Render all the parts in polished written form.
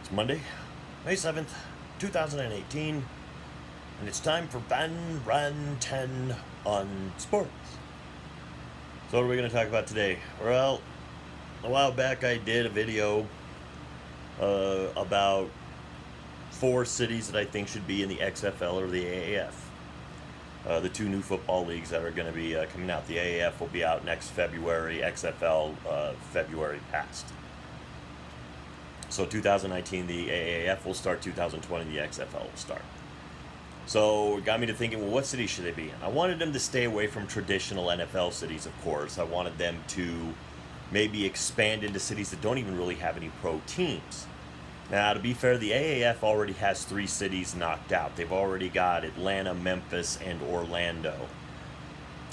It's Monday, May 7th, 2018, and it's time for Vanran10 on sports. So what are we going to talk about today? Well, a while back I did a video about 4 cities that I think should be in the XFL or the AAF. The 2 new football leagues that are going to be coming out. The AAF will be out next February, XFL February past. So 2019 the AAF will start, 2020 the XFL will start. So it got me to thinking, well, what cities should they be in? I wanted them to stay away from traditional NFL cities, of course. I wanted them to maybe expand into cities that don't even really have any pro teams. Now, to be fair, the AAF already has 3 cities knocked out. They've already got Atlanta, Memphis, and Orlando.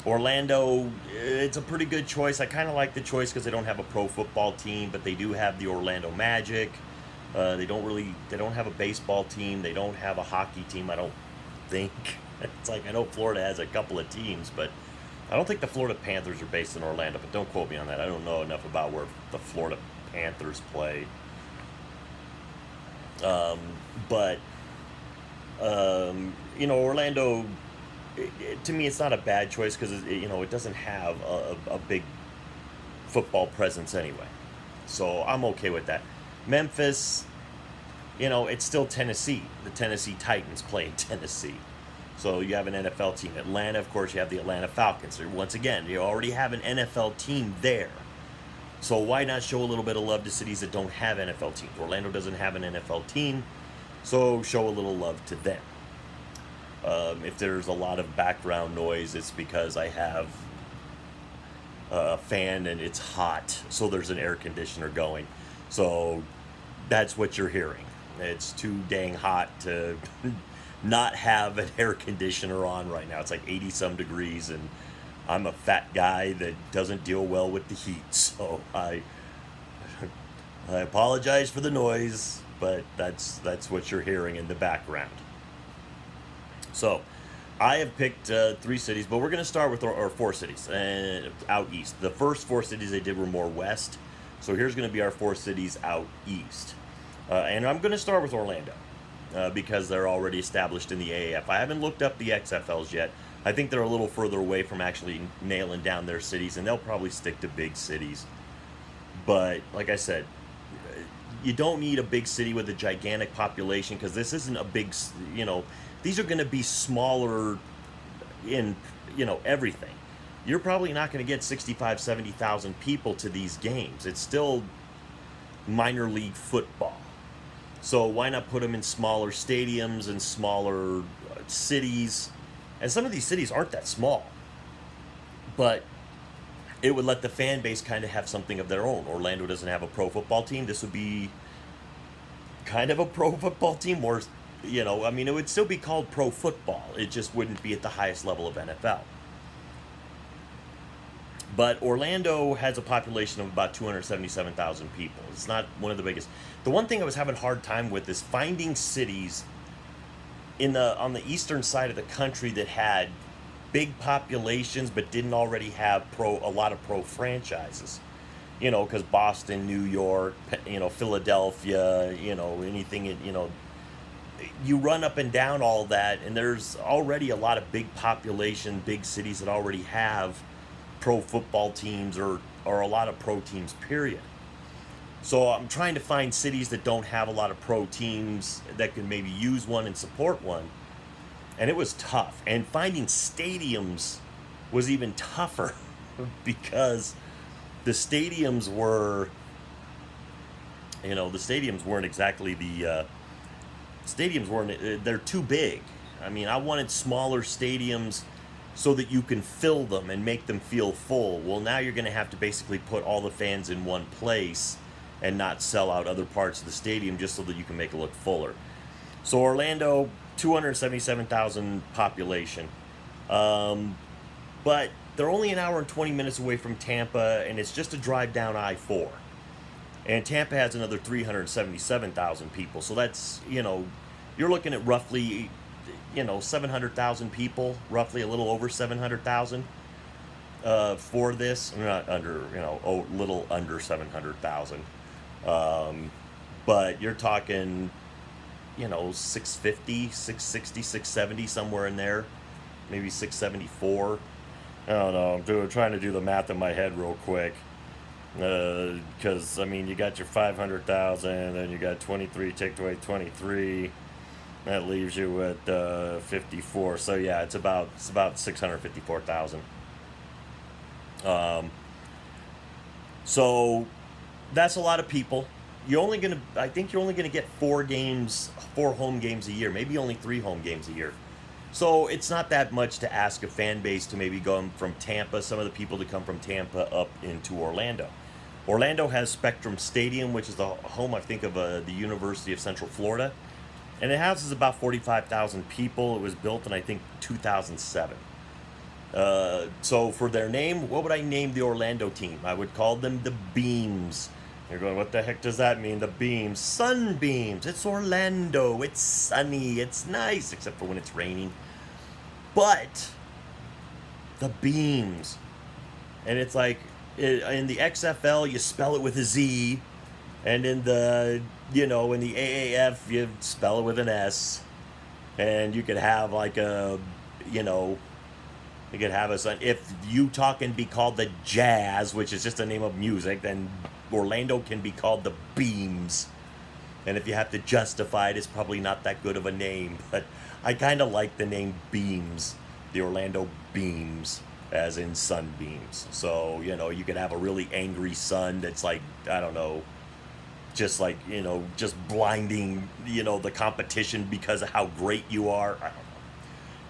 Orlando, it's a pretty good choice. I kind of like the choice because they don't have a pro football team, but they do have the Orlando Magic. They don't have a baseball team. They don't have a hockey team, I don't think. It's like, I know Florida has a couple of teams, but I don't think the Florida Panthers are based in Orlando, but don't quote me on that. I don't know enough about where the Florida Panthers play. Orlando, to me, it's not a bad choice because it doesn't have a big football presence anyway, so I'm okay with that. Memphis, it's still Tennessee. The Tennessee Titans play in Tennessee, so you have an NFL team. Atlanta, of course, you have the Atlanta Falcons. Once again, you already have an NFL team there, so why not show a little bit of love to cities that don't have NFL teams? Orlando doesn't have an NFL team, so show a little love to them. If there's a lot of background noise, it's because I have a fan and it's hot, so there's an air conditioner going. So that's what you're hearing. It's too dang hot to not have an air conditioner on right now. It's like 80 some degrees, and I'm a fat guy that doesn't deal well with the heat. So I apologize for the noise, but that's what you're hearing in the background. So, I have picked 3 cities, but we're going to start with our 4 cities out east. The first 4 cities I did were more west, so here's going to be our 4 cities out east. And I'm going to start with Orlando because they're already established in the AAF. I haven't looked up the XFLs yet. I think they're a little further away from actually nailing down their cities, and they'll probably stick to big cities. But, like I said, you don't need a big city with a gigantic population because this isn't a big, these are going to be smaller in, everything. You're probably not going to get 65, 70,000 people to these games. It's still minor league football. So why not put them in smaller stadiums and smaller cities? And some of these cities aren't that small. But it would let the fan base kind of have something of their own. Orlando doesn't have a pro football team. This would be kind of a pro football team, or it would still be called pro football. It just wouldn't be at the highest level of NFL. But Orlando has a population of about 277,000 people. It's not one of the biggest. The one thing I was having a hard time with is finding cities on the eastern side of the country that had big populations but didn't already have a lot of pro franchises. Because Boston, New York, Philadelphia, anything, you run up and down all that, and there's already a lot of big population, big cities that already have pro football teams or a lot of pro teams, period. So I'm trying to find cities that don't have a lot of pro teams that can maybe use one and support one. And it was tough. And finding stadiums was even tougher because the stadiums weren't exactly they're too big. I mean, I wanted smaller stadiums so that you can fill them and make them feel full. Well, now you're going to have to basically put all the fans in one place and not sell out other parts of the stadium just so that you can make it look fuller. So Orlando, 277,000 population. But they're only an hour and 20 minutes away from Tampa, and it's just a drive down I-4. And Tampa has another 377,000 people. So that's, you're looking at roughly, 700,000 people, roughly a little over 700,000 for this. Not under, little under 700,000. but you're talking, 650, 660, 670, somewhere in there, maybe 674. I don't know. I'm trying to do the math in my head real quick. Because, you got your 500,000, then you got 23, take away 23. That leaves you at 54. So, yeah, it's about 654,000. So, that's a lot of people. I think you're only gonna get 4 home games a year, maybe only 3 home games a year. So it's not that much to ask a fan base to maybe go from Tampa, some of the people to come from Tampa up into Orlando. Orlando has Spectrum Stadium, which is the home, I think, of the University of Central Florida. And it houses about 45,000 people. It was built in, I think, 2007. So for their name, what would I name the Orlando team? I would call them the Beams. You're going, what the heck does that mean? The Beams. Sunbeams. It's Orlando. It's sunny. It's nice, except for when it's raining. But the Beams. And it's like, in the XFL, you spell it with a Z. And in the, in the AAF, you spell it with an S. And you could have like a, you could have if Utah can be called the Jazz, which is just a name of music, then Orlando can be called the Beams. And if you have to justify it, it's probably not that good of a name. But I kind of like the name Beams, the Orlando Beams, as in sunbeams. So, you could have a really angry sun that's like, I don't know, just like, just blinding, the competition because of how great you are. I don't know.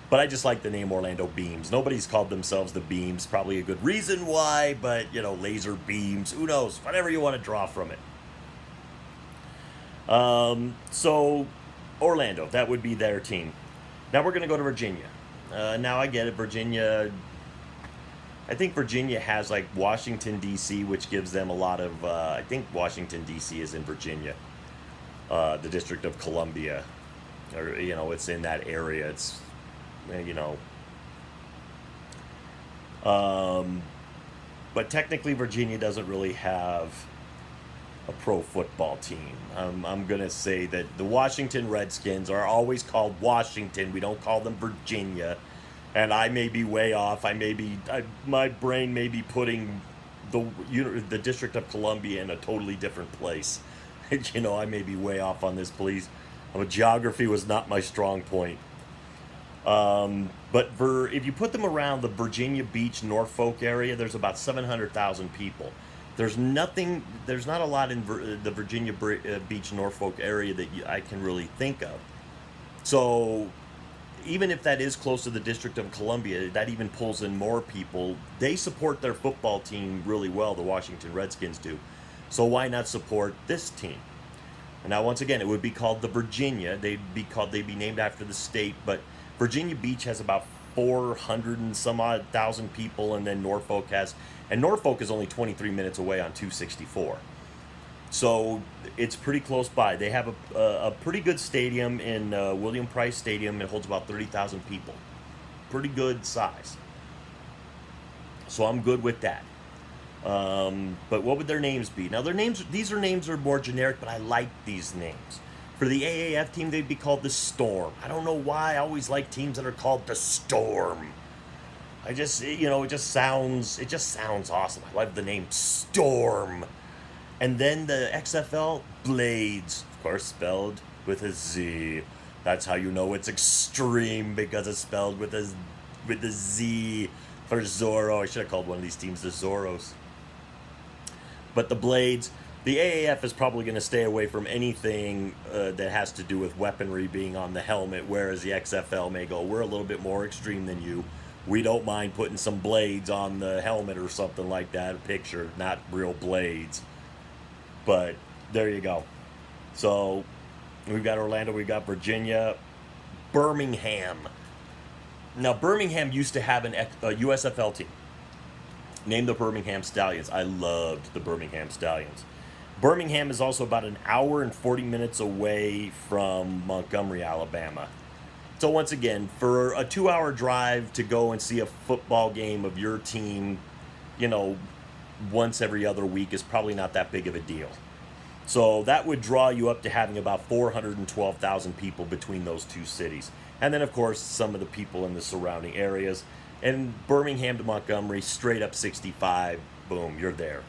But I just like the name Orlando Beams. Nobody's called themselves the Beams. Probably a good reason why, but, laser beams. Who knows? Whatever you want to draw from it. So, Orlando, that would be their team. Now we're going to go to Virginia. Now I get it. I think Virginia has like Washington, D.C., which gives them a lot of, I think Washington, D.C. is in Virginia. The District of Columbia. Or, it's in that area. It's, but technically Virginia doesn't really have a pro football team. I'm going to say that the Washington Redskins are always called Washington. We don't call them Virginia. And I may be way off. My brain may be putting the District of Columbia in a totally different place. I may be way off on this, please. Geography was not my strong point. But if you put them around the Virginia Beach, Norfolk area, there's about 700,000 people. There's not a lot in the Virginia Beach, Norfolk area that I can really think of. So even if that is close to the District of Columbia, that even pulls in more people. They support their football team really well, the Washington Redskins do. So why not support this team? And now, once again, it would be called the Virginia. They'd be named after the state, but Virginia Beach has about 400 and some odd thousand people, and then Norfolk is only 23 minutes away on 264. So it's pretty close by. They have a pretty good stadium in William Price Stadium. It holds about 30,000 people. Pretty good size. So I'm good with that. But what would their names be? Now these names are more generic, but I like these names. For the AAF team, they'd be called the Storm. I don't know why I always like teams that are called the Storm. It just sounds awesome. I love the name Storm. And then the XFL, Blades, of course, spelled with a Z. That's how you know it's extreme, because it's spelled with a Z for Zorro. I should have called one of these teams the Zorros. But the Blades, the AAF is probably going to stay away from anything that has to do with weaponry being on the helmet, whereas the XFL may go, we're a little bit more extreme than you. We don't mind putting some blades on the helmet or something like that, a picture, not real blades. But there you go. So we've got Orlando, we've got Virginia, Birmingham. Now, Birmingham used to have a USFL team named the Birmingham Stallions. I loved the Birmingham Stallions. Birmingham is also about an hour and 40 minutes away from Montgomery, Alabama. So once again, for a 2-hour drive to go and see a football game of your team, once every other week is probably not that big of a deal. So that would draw you up to having about 412,000 people between those two cities. And then, of course, some of the people in the surrounding areas. And Birmingham to Montgomery, straight up 65, boom, you're there.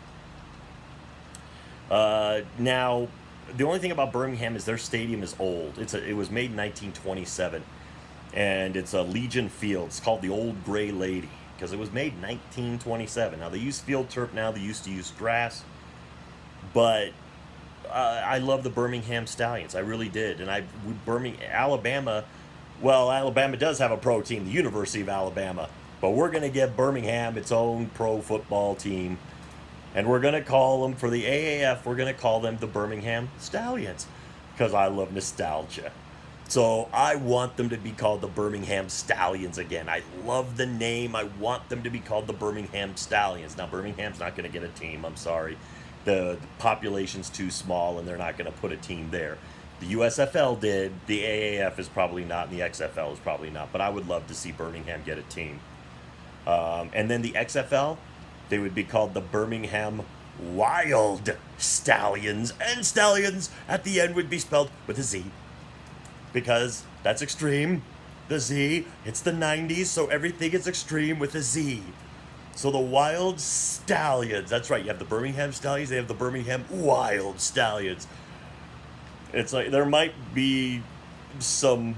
Now, the only thing about Birmingham is their stadium is old. It was made in 1927, and it's a Legion Field. It's called the Old Gray Lady because it was made in 1927. Now, they use field turf now. They used to use grass. But I love the Birmingham Stallions. I really did. And Alabama, well, Alabama does have a pro team, the University of Alabama. But we're going to give Birmingham its own pro football team. And we're going to call them, for the AAF, we're going to call them the Birmingham Stallions. Because I love nostalgia. So I want them to be called the Birmingham Stallions again. I love the name. I want them to be called the Birmingham Stallions. Now, Birmingham's not going to get a team. I'm sorry. The population's too small, and they're not going to put a team there. The USFL did. The AAF is probably not, and the XFL is probably not. But I would love to see Birmingham get a team. And then the XFL, they would be called the Birmingham Wild Stallions. And Stallions at the end would be spelled with a Z. Because that's extreme. The Z, it's the 90s, so everything is extreme with a Z. So the Wild Stallions. That's right, you have the Birmingham Stallions, they have the Birmingham Wild Stallions. It's like there might be some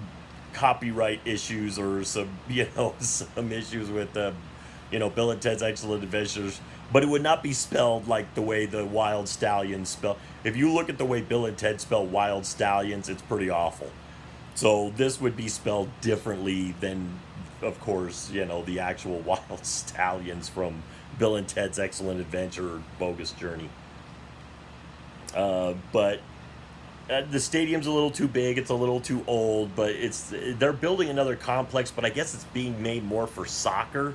copyright issues or some issues with Bill and Ted's Excellent Adventures, but it would not be spelled like the way the Wild Stallions spell. If you look at the way Bill and Ted spell Wild Stallions, it's pretty awful. So this would be spelled differently than, of course, the actual Wild Stallions from Bill and Ted's Excellent Adventure or Bogus Journey. But the stadium's a little too big. It's a little too old. But they're building another complex. But I guess it's being made more for soccer.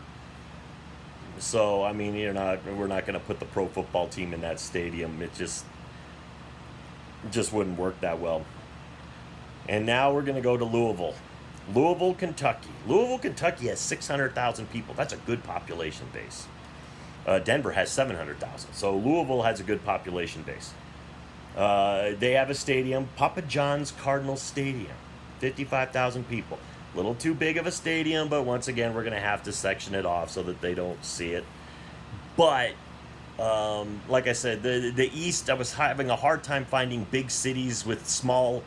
So I mean, we're not going to put the pro football team in that stadium. It just wouldn't work that well. And now we're going to go to Louisville, Kentucky. Louisville, Kentucky has 600,000 people. That's a good population base. Denver has 700,000. So Louisville has a good population base. They have a stadium, Papa John's Cardinal Stadium, 55,000 people. A little too big of a stadium, but once again, we're going to have to section it off so that they don't see it. But, like I said, the East, I was having a hard time finding big cities with small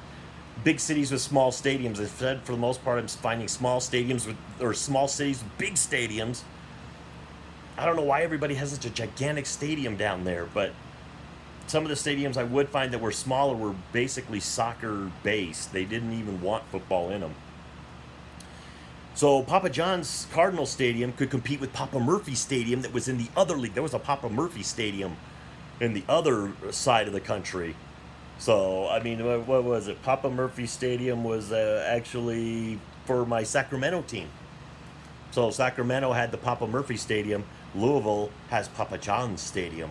stadiums. Instead, for the most part, I'm finding small cities with big stadiums. I don't know why everybody has such a gigantic stadium down there, but some of the stadiums I would find that were smaller were basically soccer based. They didn't even want football in them. So Papa John's Cardinal Stadium could compete with Papa Murphy Stadium that was in the other league. There was a Papa Murphy Stadium in the other side of the country. So, I mean, what was it? Papa Murphy Stadium was actually for my Sacramento team. So Sacramento had the Papa Murphy Stadium. Louisville has Papa John's Stadium.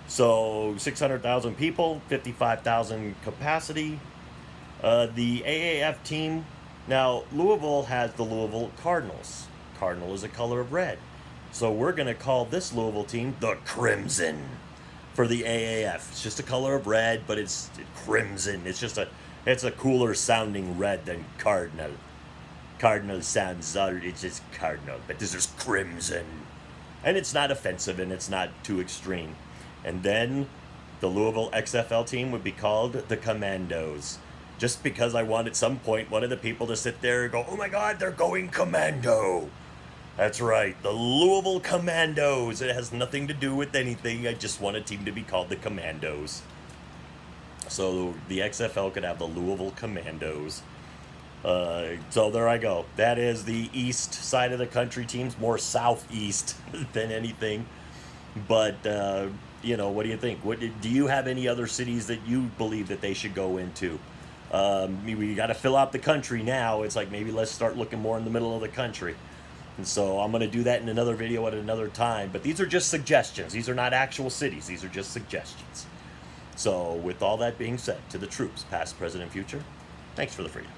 So 600,000 people, 55,000 capacity. The AAF team, now Louisville has the Louisville Cardinals. Cardinal is a color of red. So we're going to call this Louisville team the Crimson for the AAF. It's just a color of red, but it's crimson. It's a cooler sounding red than Cardinal. Cardinal sounds, it's just Cardinal, but this is crimson. And it's not offensive and it's not too extreme. And then the Louisville XFL team would be called the Commandos. Just because I want at some point one of the people to sit there and go, oh my God, they're going commando. That's right, the Louisville Commandos. It has nothing to do with anything. I just want a team to be called the Commandos. So the XFL could have the Louisville Commandos. So there I go. That is the east side of the country teams, more southeast than anything. But, what do you think? Do you have any other cities that you believe that they should go into? We got to fill out the country now. It's like maybe let's start looking more in the middle of the country. And so I'm going to do that in another video at another time. But these are just suggestions. These are not actual cities. These are just suggestions. So with all that being said, to the troops, past, present, and future, thanks for the freedom.